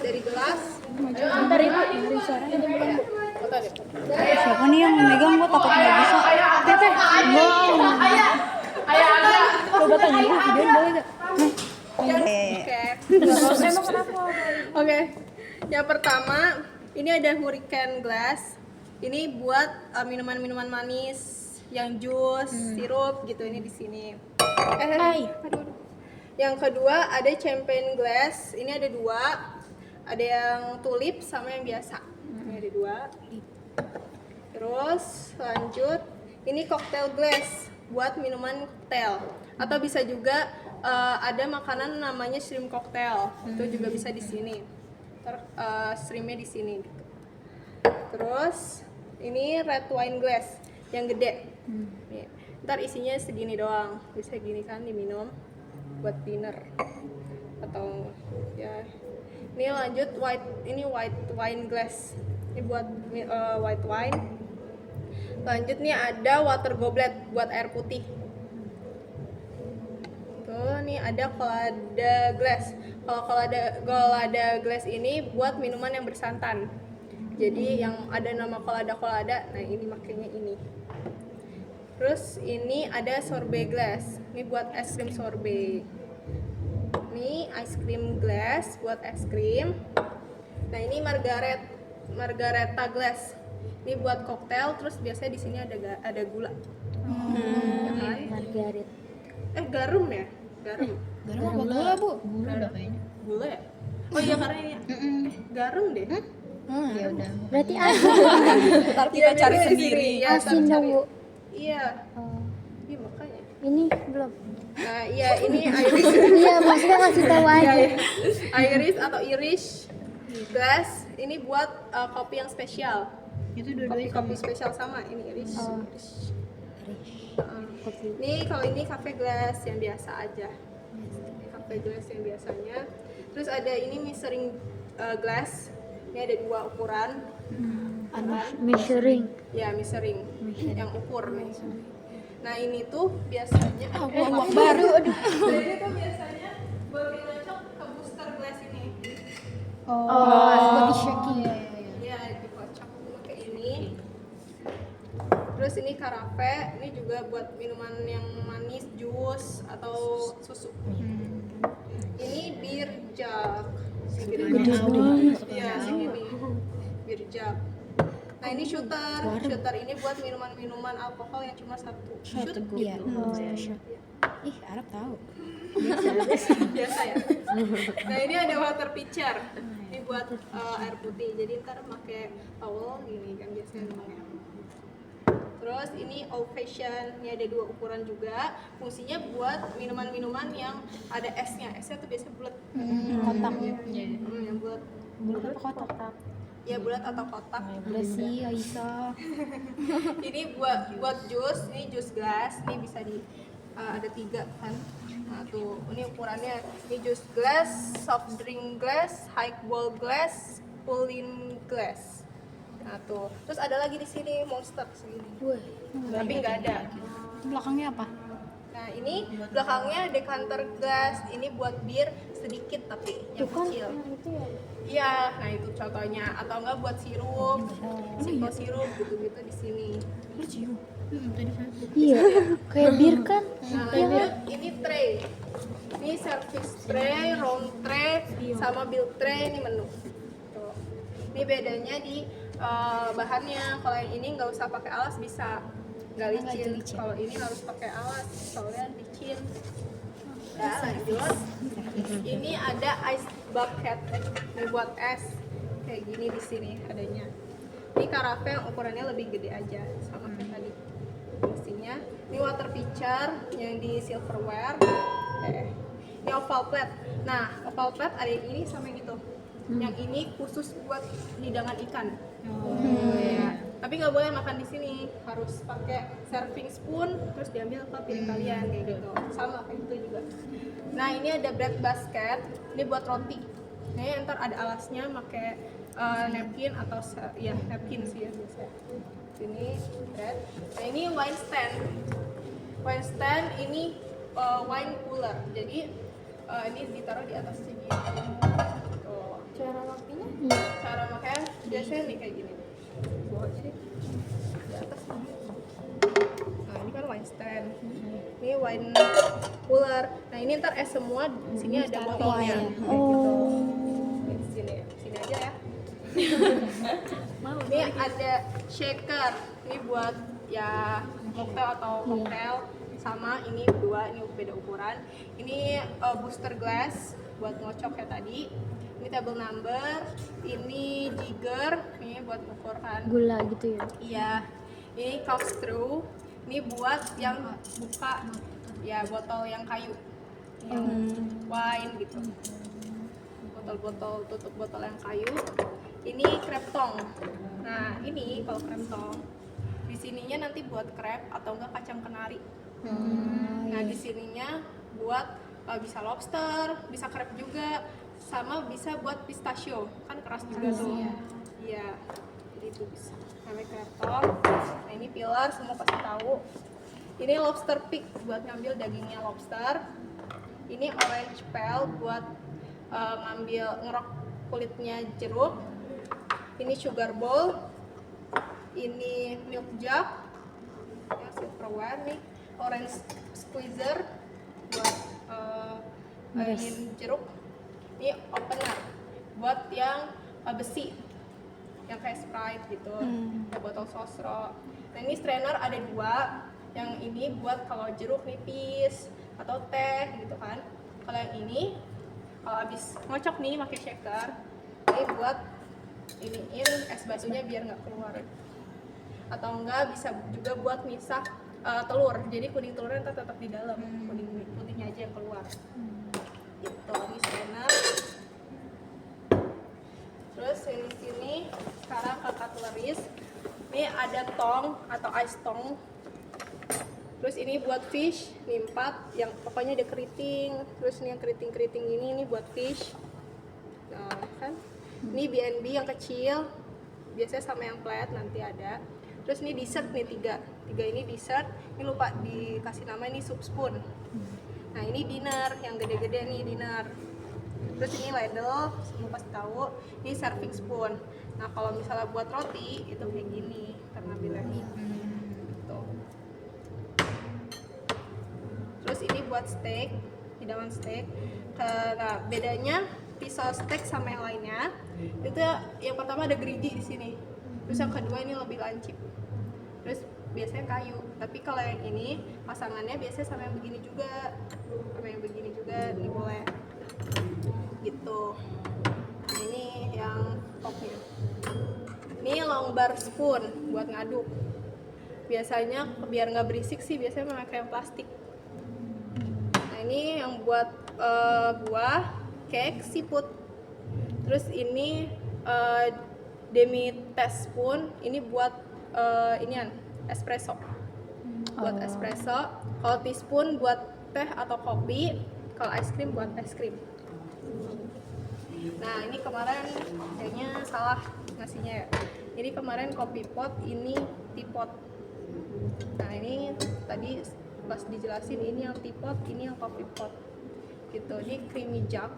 dari gelas. Bentar ibu, dari suaranya dia belum. Siapa nih yang memegang? Gue takut nggak bisa. Teteh, coba tanya dulu videoin boleh gak? Oke. Yang pertama, ini ada hurricane glass. Ini buat minuman-minuman manis, yang jus, sirup gitu. Ini di sini. Aduh. Yang kedua ada champagne glass. Ini ada dua. Ada yang tulip sama yang biasa. Ini ada dua. Terus lanjut, ini cocktail glass buat minuman koktail. Atau bisa juga ada makanan namanya shrimp cocktail. Itu juga bisa di sini. Shrimpnya di sini. Terus ini red wine glass yang gede. Nih, ntar isinya segini doang. Bisa gini kan diminum buat dinner atau ya. Ini lanjut white wine glass. Ini buat white wine. Lanjut nih ada water goblet buat air putih. Tuh nih ada colada glass. Kalau colada glass ini buat minuman yang bersantan. Jadi yang ada nama colada, nah ini makanya ini. Terus ini ada sorbet glass. Ini buat es krim sorbet. Ini ice cream glass buat es krim. Nah ini margareta glass. Ini buat koktail. Terus biasanya di sini ada gula. Ya kan? Margaret. Garum ya? Garum Garam apa gula, Bu? Gula udah kayaknya. Gula ya? Oh iya karena ini garam deh. Ya udah. Berarti asin. Ntar kita cari sendiri. Ya, Asin dong, Bu. Iya. Iya makanya. Ini belum. Nah iya ini iris. Iya, maksudnya kasih tahu aja. Iris atau irish glass. Ini buat kopi yang spesial. Itu dua-duanya Kopi spesial sama. Ini irish. Ini kalau ini cafe glass yang biasa aja. Ini cafe glass yang biasanya. Terus ada ini measuring glass. Ini ada dua ukuran. Measuring. Ya, measuring. Yang ukur nih. Nah, ini tuh biasanya Uang baru. Aduh. Jadi tuh biasanya buat dicocok ke booster glass ini. Buat di shaking. Iya, dikocok dulu kayak ini. Terus ini karafe, ini juga buat minuman yang manis, jus atau susu. Ini bir jug. Iya, segini. Bir jug. Nah ini shooter ini buat minuman-minuman alkohol yang cuma satu shoot. Iya. Ih, Arab tahu. Biasa ya. Nah ini ada water pitcher. Ini buat air putih. Jadi ntar pakai towel gini kan biasanya namanya. Terus ini old fashion. Ini ada dua ukuran juga. Fungsinya buat minuman-minuman yang ada esnya. Esnya tuh biasanya bulat. Kotak. Yang bulat. Bulat apa kotak? Ya bulat atau kotak. Bulat sih, Aisyah. Ini buat jus, ini jus glass, ini bisa ada 3 kan. Nah tuh, ini ukurannya. Ini jus glass, soft drink glass, highball glass, pull-in glass. Nah tuh, terus ada lagi di sini monster segini. Tapi nggak ada. Belakangnya apa? Nah ini belakangnya decanter glass, ini buat bir sedikit tapi yang kecil. Iya, nah itu contohnya. Atau enggak buat sirup, simple sirup gitu-gitu di sini. Iya, kayak bir kan? Nah lanjut, ini tray. Ini service tray, round tray, sama bill tray, ini menu. Tuh. Ini bedanya di bahannya. Kalau yang ini nggak usah pakai alas bisa, nggak licin. Kalau ini harus pakai alas, soalnya licin. Ya lanjut. Ini ada ice bucket. Ini buat es. Kayak gini di sini adanya. Ini karafe yang ukurannya lebih gede aja sama kayak tadi. Fungsinya. Ini water pitcher yang di silverware. Ini oval plate. Nah, oval plate ada yang ini sama yang itu. Yang ini khusus buat hidangan ikan. Ya. Tapi nggak boleh makan di sini, harus pakai serving spoon terus diambil ke piring kalian kayak gitu. Sama kayak itu juga. Nah ini ada bread basket, ini buat roti. Nah ntar ada alasnya, pakai napkin atau ya napkin sih ya biasanya. Ini bread. Nah ini wine stand. Wine stand ini wine cooler. Jadi ini ditaruh di atas sini. Tuh. Cara stand. Ini wine cooler. Nah ini ntar es semua, di sini ada botolnya. Gitu. Di sini aja ya. Ini ada shaker. Ini buat ya mocktail atau cocktail. Sama ini dua, ini beda ukuran. Ini booster glass buat ngocok kayak tadi. Ini table number, ini jigger, ini buat ukur kan Gula gitu ya. iya. Ini corkscrew, ini buat yang buka ya botol yang kayu, yang wine gitu, botol-botol tutup botol yang kayu. Ini crab tong. Nah ini kalau crab tong di sininya nanti buat crab atau enggak kacang kenari. Nah di sininya buat bisa lobster, bisa crab juga, sama bisa buat pistachio, kan keras juga tuh. Iya, jadi itu bisa. Namanya crab tong. Nah ini pilar, semua pasti tahu. Ini lobster pick buat ngambil dagingnya lobster. Ini orange peel buat ngambil ngerok kulitnya jeruk. Ini sugar bowl. Ini milk jug. Ya silverware nih. Orange squeezer buat ngayunin jeruk. Ini opener buat yang besi, yang kayak Sprite gitu, kayak botol sosro. Nah ini strainer ada dua, yang ini buat kalau jeruk nipis atau teh gitu kan. Kalau yang ini kalau habis ngocok nih pakai shaker, ini buat iniin es batunya biar nggak keluar. Atau enggak bisa juga buat misah telur, jadi kuning telurnya ntar tetap di dalam, kuning putihnya aja yang keluar. Gitu, ini strainer. Terus yang di sini sekarang ke cutleries. Ini ada tong atau ice tong. Terus ini buat fish, ini 4 yang pokoknya ada keriting. Terus ini yang keriting-keriting ini buat fish. Nah, kan? Ini BNB yang kecil. Biasanya sama yang flat nanti ada. Terus ini dessert nih 3 ini dessert. Ini lupa dikasih nama, ini soup spoon. Nah ini dinner, yang gede-gede nih dinner. Terus ini ladle, semua pasti tahu. Ini serving spoon. Nah kalau misalnya buat roti itu kayak gini karena bilangnya. Gitu. Terus ini buat steak, hidangan steak. Nah bedanya pisau steak sama yang lainnya itu yang pertama ada gerigi di sini. Terus yang kedua ini lebih lancip. Terus biasanya kayu, tapi kalau yang ini pasangannya biasanya sama yang begini juga, sama yang begini juga, ini boleh gitu. Ini yang topnya. Ini long bar spoon buat ngaduk. Biasanya biar nggak berisik sih biasanya memakai yang plastik. Nah ini yang buat buah, cake, seafood. Terus ini demi test spoon, ini buat inian espresso, buat espresso. Kalau teaspoon buat teh atau kopi, kalau ice cream buat es krim. Nah ini kemarin kayaknya salah ngasihnya ya. Jadi kemarin kopi pot, ini teapot. Nah ini tadi pas dijelasin ini yang teapot, ini yang kopi pot. Gitu. Ini creamy jug.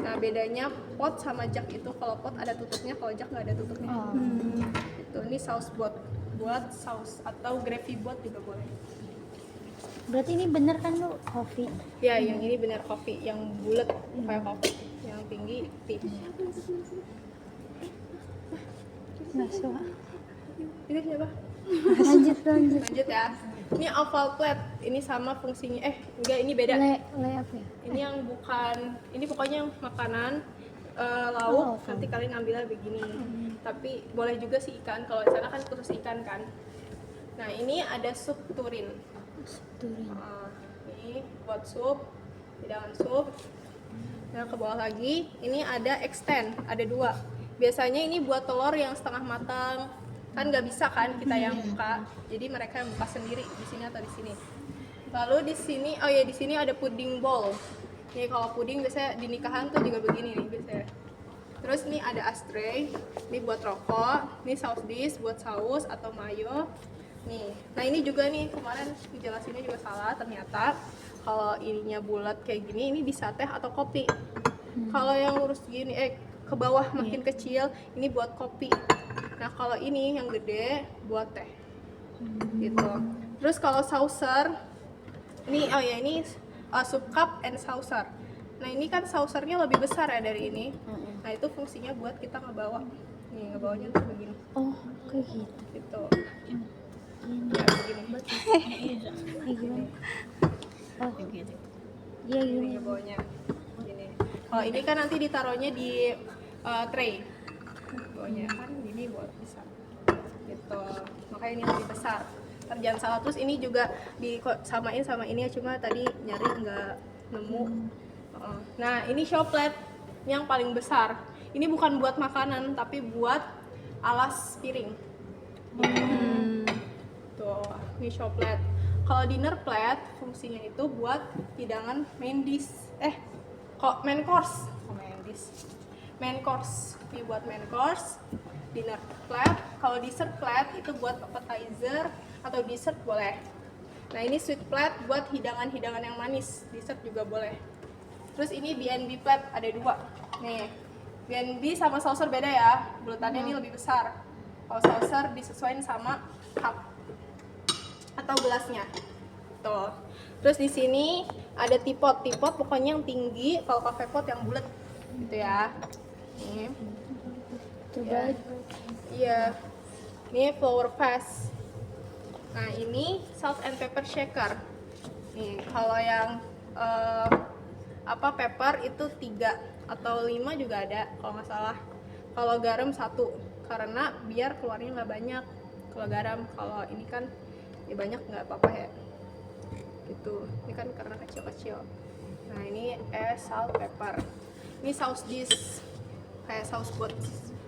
Nah bedanya pot sama jug itu kalau pot ada tutupnya, kalau jug nggak ada tutupnya. Itu ini sauce bot buat saus atau gravy bot juga boleh. Berarti ini bener kan lu coffee? Ya yang ini benar kopi, yang bulat kayak kopi, yang tinggi tea. Nggak suka. Ini siapa? Lanjut. Lanjut ya. Ini oval plate, ini sama fungsinya. Enggak, ini beda. Le apa ya? Ini yang bukan, ini pokoknya yang makanan lauk. Nanti kalian ambilnya begini. Tapi boleh juga sih ikan. Kalau di sana kan khusus ikan kan. Nah ini ada sup turin. Ini buat sup, hidangan sup. Nah ke bawah lagi, ini ada extend, ada 2. Biasanya ini buat telur yang setengah matang. Kan nggak bisa kan kita yang buka, jadi mereka yang buka sendiri di sini atau di sini. Lalu di sini, di sini ada pudding bowl. Nih kalau pudding biasanya di nikahan tuh juga begini nih biasanya. Terus nih ada ashtray, ini buat rokok, ini saus dish buat saus atau mayo. Nih, nah ini juga nih kemarin dijelasinnya juga salah ternyata. Kalau ininya bulat kayak gini, ini bisa teh atau kopi. Kalau yang lurus gini, ke bawah makin kecil, ini buat kopi. Nah kalau ini yang gede buat teh, gitu. Terus kalau saucer, ini sub cup and saucer. Nah ini kan saucernya lebih besar ya dari ini. Nah itu fungsinya buat kita ngebawa. Nih ngebawanya tuh begini. Oh, kayak gitu. Gitu. Ya begini. Kayak gimana? Oh, Gitu. iya Ini gini. ngebawanya. Gini. Kalau ini kan nanti ditaruhnya di tray. Bawanya kan gini buat bisa. Gitu. Makanya ini lebih besar. Jangan salah, terus ini juga disamain sama ini ya, cuma tadi nyari nggak nemu. Nah ini shot plate yang paling besar. Ini bukan buat makanan tapi buat alas piring. Tuh, ini shot plate. Kalau dinner plate fungsinya itu buat hidangan main dish. Main course. Main course. Ini buat main course. Dinner plate. Kalau dessert plate itu buat appetizer atau dessert boleh. Nah ini sweet plate buat hidangan-hidangan yang manis, dessert juga boleh. Terus ini B&B plate ada 2. Nih, B&B sama saucer beda ya, bulatannya ini lebih besar. Kalau saucer disesuaikan sama cup atau gelasnya. Tuh. Terus di sini ada teapot pokoknya yang tinggi, kalau coffee pot yang bulat gitu ya. Nih. Coba. Iya. Ini flower vase. Nah ini salt and pepper shaker. Nih kalau yang pepper itu 3 atau 5 juga ada kalau nggak salah. Kalau garam 1 karena biar keluarnya nggak banyak. Kalau garam, kalau ini kan ya banyak nggak apa-apa ya. Gitu. Ini kan karena kecil-kecil. Nah ini salt pepper. Ini saus dish kayak saus buat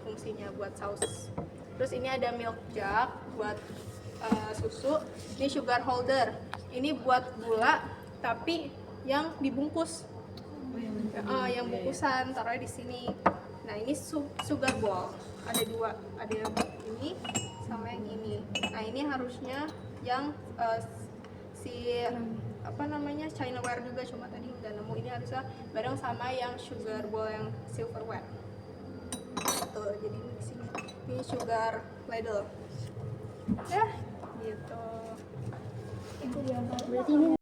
fungsinya buat saus. Terus ini ada milk jug buat susu. Ini sugar holder. Ini buat gula tapi yang dibungkus. Yang bungkusan taruhnya di sini. Nah, ini sugar bowl. Ada 2. Ada yang ini sama yang ini. Nah, ini harusnya yang Chinaware juga, cuma tadi nggak nemu. Ini harusnya bareng sama yang sugar bowl yang silverware. Tuh, jadi ini di sini. Ini sugar ladle. Ya, gitu. Berarti ini